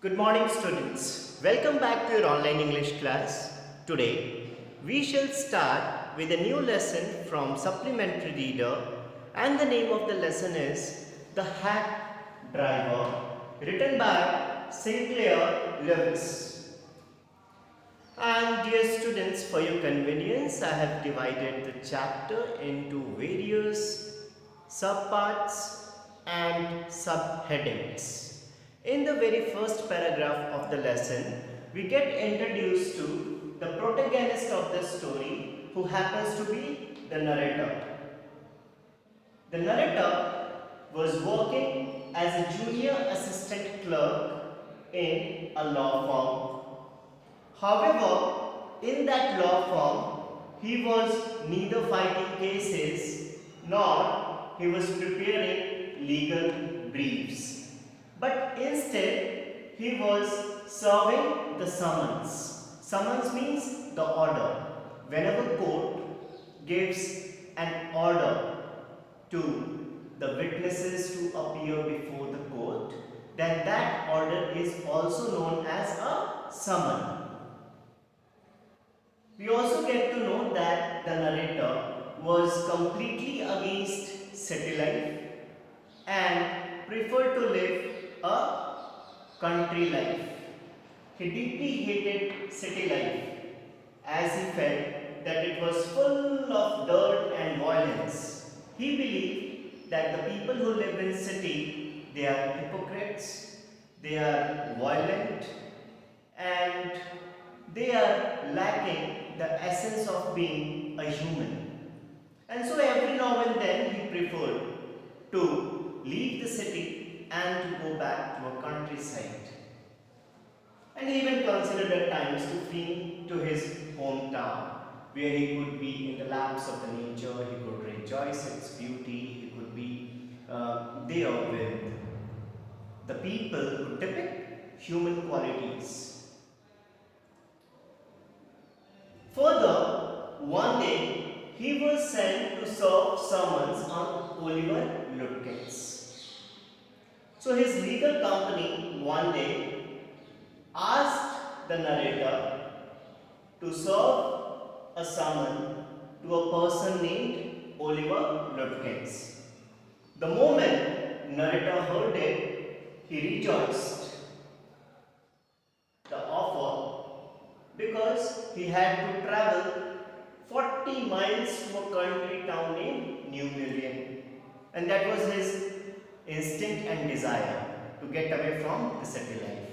Good morning, students. Welcome back to your online English class. Today, we shall start with a new lesson from Supplementary Reader, and the name of the lesson is The Hack Driver, written by Sinclair Lewis. And dear students, for your convenience, I have divided the chapter into various subparts and subheadings. In the very first paragraph of the lesson, we get introduced to the protagonist of the story, who happens to be the narrator. The narrator was working as a junior assistant clerk in a law firm. However, in that law firm, he was neither fighting cases nor he was preparing legal briefs. But instead, he was serving the summons. Summons means the order. Whenever court gives an order to the witnesses to appear before the court, then that order is also known as a summon. We also get to know that the narrator was completely against city life and preferred to live a country life. He deeply hated city life as he felt that it was full of dirt and violence. He believed that the people who live in city, they are hypocrites, they are violent, and they are lacking the essence of being a human. And so every now and then he preferred to leave the city and to go back to a countryside. And he even considered at times to flee to his hometown, where he could be in the laps of the nature, he could rejoice its beauty, he could be there with the people who depict human qualities. Further, one day he was sent to serve summons on Oliver Lutkins. So his legal company one day asked the narrator to serve a summon to a person named Oliver Lutkins. The moment narrator heard it, he rejoiced the offer because he had to travel 40 miles to a country town named New Million, and that was his instinct and desire to get away from the city life.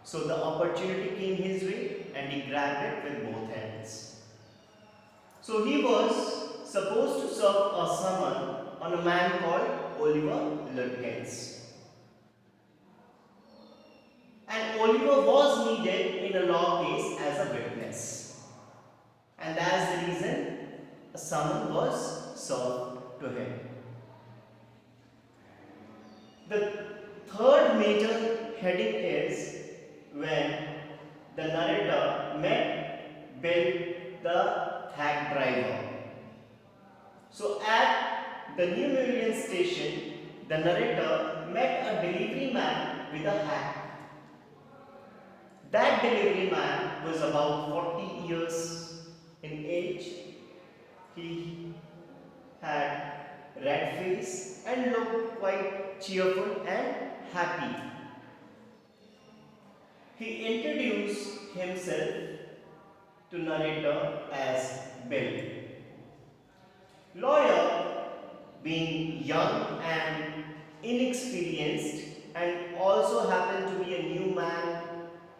So the opportunity came his way and he grabbed it with both hands. So he was supposed to serve a summon on a man called Oliver Lutkins. And Oliver was needed in a law case as a witness. And as the reason, a summon was served to him. The third major heading is when the narrator met Bill the hack driver. So at the New Million station, the narrator met a delivery man with a hack. That delivery man was about 40 years in age. He had red face and looked quite cheerful and happy. He introduced himself to narrator as Bill. Lawyer, being young and inexperienced and also happened to be a new man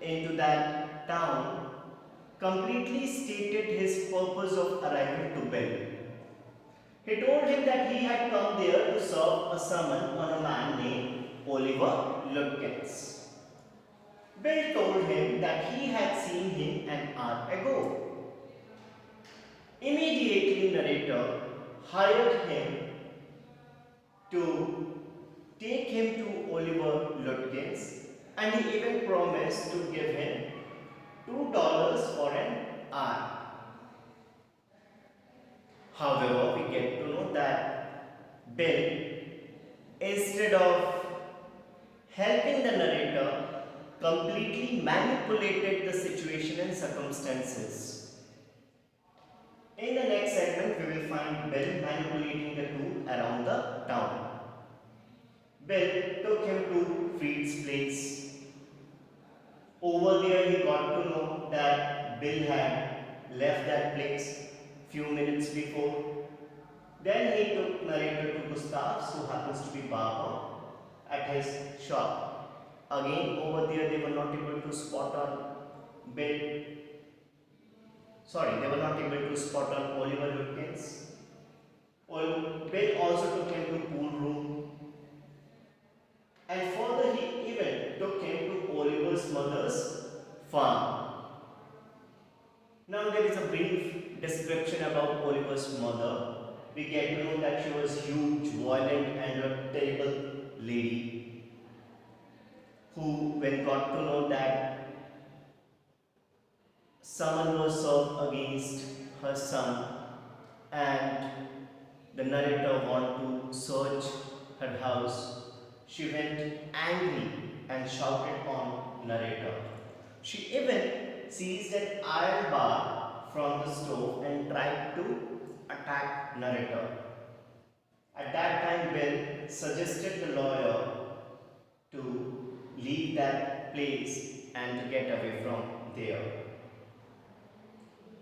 into that town, completely stated his purpose of arrival to Bill. He told him that he had come there to serve a summon on a man named Oliver Lutkins. Bill told him that he had seen him an hour ago. Immediately, narrator hired him to take him to Oliver Lutkins, and he even promised to give him $2 for an hour. However, we get to know that Bill, instead of helping the narrator, completely manipulated the situation and circumstances. In the next segment, we will find Bill manipulating the two around the town. Bill took him to Freed's place. Over there, he got to know that Bill had left that place few minutes before. Then he took narrator to Gustav's, who happens to be barber, at his shop. Again, over there, they were not able to spot on Bill. Sorry, they were not able to spot on Oliver Lutkins. Bill also took him to pool room. And further, he even took him to Oliver's mother's farm. Now, there is a brief description about Oliver's mother. We get to know that she was huge, violent, and a terrible lady who, when got to know that someone was served against her son and the narrator wanted to search her house, she went angry and shouted on narrator. She even seized an iron bar from the stove and tried to attack narrator. At that time, Bill suggested the lawyer to leave that place and to get away from there.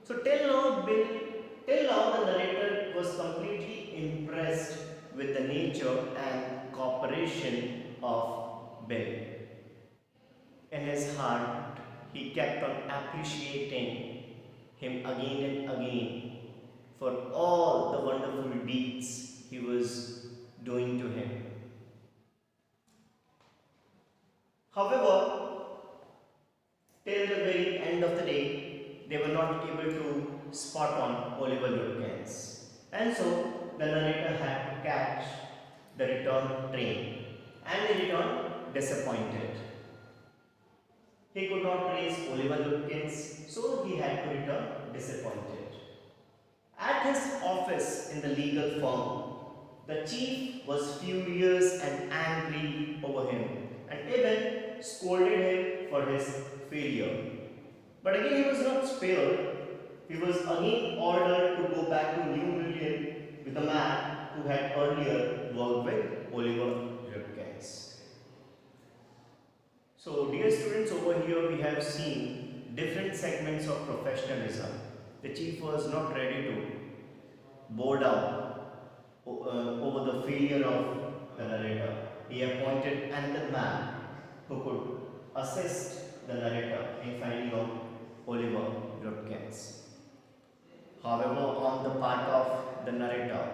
So till now the narrator was completely impressed with the nature and cooperation of Bill. In his heart, he kept on appreciating him again and again for all the wonderful deeds he was doing to him. However, till the very end of the day, they were not able to spot on Oliver Lutkins. And so, the narrator had to catch the return train, and they returned disappointed. He could not trace Oliver Lutkins, so he had to return disappointed. At his office in the legal firm, the chief was furious and angry over him and even scolded him for his failure. But again, he was not spared. He was again ordered to go back to New Million with the man who had earlier worked with Oliver Lutkins. So, dear students, over here we have seen different segments of professionalism. The chief was not ready to bow down over the failure of the narrator. He appointed another man who could assist the narrator in finding out Oliver Lutkins. However, on the part of the narrator,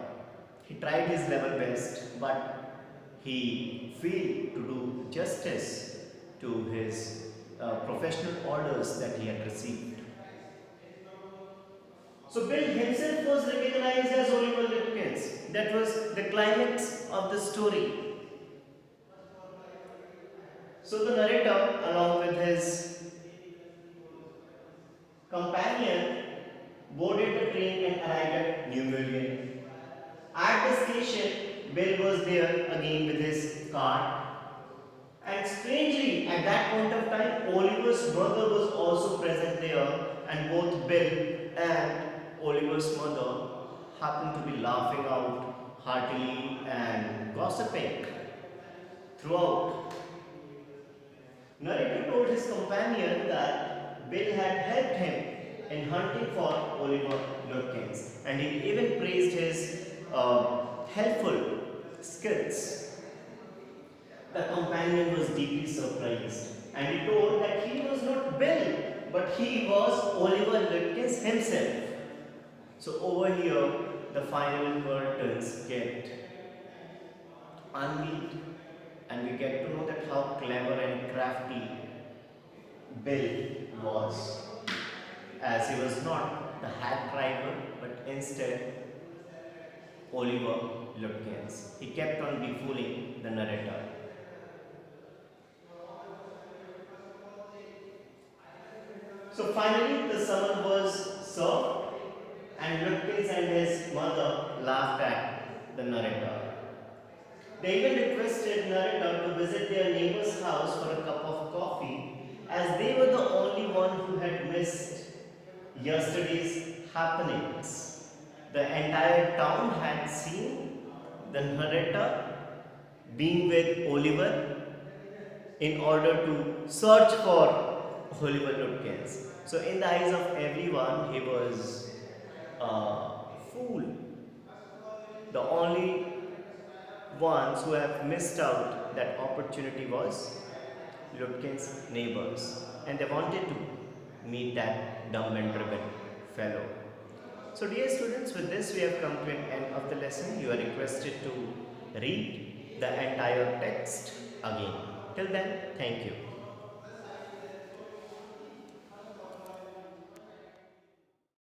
he tried his level best, but he failed to do justice to his professional orders that he had received. So Bill himself was recognized as Oliver Lutkins. That was the climax of the story. So the narrator, along with his companion, boarded the train and arrived at New Million. At the station, Bill was there again with his card. And strangely, at that point of time, Oliver's mother was also present there, and both Bill and Oliver's mother happened to be laughing out heartily and gossiping throughout. Narrator told his companion that Bill had helped him in hunting for Oliver Lutkins, and he even praised his helpful skills. The companion was deeply surprised, and he told that he was not Bill, but he was Oliver Lutkins himself. So over here, the final curtains get unveiled, and we get to know that how clever and crafty Bill was, as he was not the hack driver, but instead Oliver Lutkins. He kept on befooling the narrator. So finally, the summons was served, and Lutkins and his mother laughed at the narrator. They even requested narrator to visit their neighbor's house for a cup of coffee yesterday's happenings. The entire town had seen the narrator being with Oliver in order to search for Oliver Lutkins. So, in the eyes of everyone, he was a fool. The only ones who have missed out that opportunity was Lutkin's neighbors, and they wanted to meet that dumb and driven fellow. So, dear students, with this we have come to an end of the lesson. You are requested to read the entire text again. Till then, thank you.